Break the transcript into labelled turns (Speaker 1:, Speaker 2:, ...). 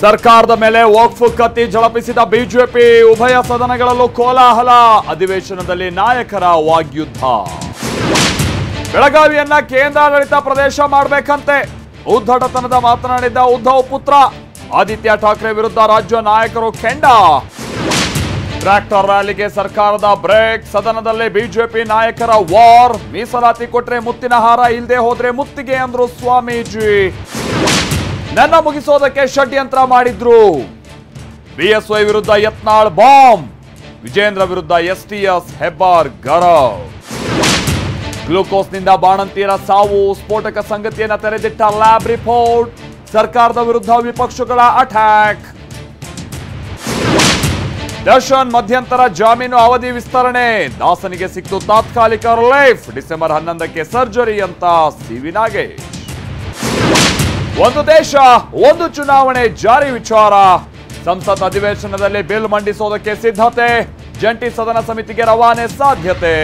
Speaker 1: ಸರ್ಕಾರದ ಮೇಲೆ ವಕ್ಫ್ ಕತ್ತಿ ಝಳಪಿಸಿದ ಬಿಜೆಪಿ ಉಭಯ ಸದನಗಳಲ್ಲೂ ಕೋಲಾಹಲ ಅಧಿವೇಶನದಲ್ಲಿ ನಾಯಕರ ವಾಗ್ಯುದ್ಧ ಬೆಳಗಾವಿಯನ್ನ ಕೇಂದ್ರಾಡಳಿತ ಪ್ರದೇಶ ಮಾಡಬೇಕಂತೆ ಉದ್ದಟತನದ ಮಾತನಾಡಿದ್ದ ಉದ್ಧವ್ ಪುತ್ರ ಆದಿತ್ಯ ಠಾಕ್ರೆ ವಿರುದ್ಧ ರಾಜ್ಯ ನಾಯಕರು ಕೆಂಡ ಟ್ರ್ಯಾಕ್ಟರ್ ರ್ಯಾಲಿಗೆ ಸರ್ಕಾರದ ಬ್ರೇಕ್ ಸದನದಲ್ಲಿ ಬಿಜೆಪಿ ನಾಯಕರ ವಾರ್ ಮೀಸಲಾತಿ ಕೊಟ್ರೆ ಮುತ್ತಿನ ಹಾರ ಇಲ್ಲದೆ ಹೋದ್ರೆ ಮುತ್ತಿಗೆ ಅಂದ್ರು ಸ್ವಾಮೀಜಿ ನನ್ನ ಮುಗಿಸೋದಕ್ಕೆ ಷಡ್ಯಂತ್ರ ಮಾಡಿದ್ರು ಬಿಎಸ್ವೈ ವಿರುದ್ಧ ಯತ್ನಾಳ್ ಬಾಂಬ್ ವಿಜೇಂದ್ರ ವಿರುದ್ಧ ಎಸ್ಟಿಎಸ್ ಹೆಬ್ಬಾರ್ ಗರಂ ಗ್ಲೂಕೋಸ್ನಿಂದ ಬಾಣಂತಿಯರ ಸಾವು ಸ್ಫೋಟಕ ಸಂಗತಿಯನ್ನ ತೆರೆದಿಟ್ಟ ಲ್ಯಾಬ್ ರಿಪೋರ್ಟ್ ಸರ್ಕಾರದ ವಿರುದ್ಧ ವಿಪಕ್ಷಗಳ ಅಟ್ಯಾಕ್ ದರ್ಶನ್ ಮಧ್ಯಂತರ ಜಾಮೀನು ಅವಧಿ ವಿಸ್ತರಣೆ ದಾಸನಿಗೆ ಸಿಕ್ತು ತಾತ್ಕಾಲಿಕ ರಿಲೀಫ್ ಡಿಸೆಂಬರ್ 11ಕ್ಕೆ ಸರ್ಜರಿ ಅಂತ ಸಿವಿ ನಾಗೇಶ್ ಒಂದು ದೇಶ ಒಂದು ಚುನಾವಣೆ ಜಾರಿ ವಿಚಾರ ಸಂಸತ್ ಅಧಿವೇಶನದಲ್ಲಿ ಬಿಲ್ ಮಂಡಿಸೋದಕ್ಕೆ ಸಿದ್ಧತೆ ಜಂಟಿ ಸದನ ಸಮಿತಿಗೆ ರವಾನೆ ಸಾಧ್ಯತೆ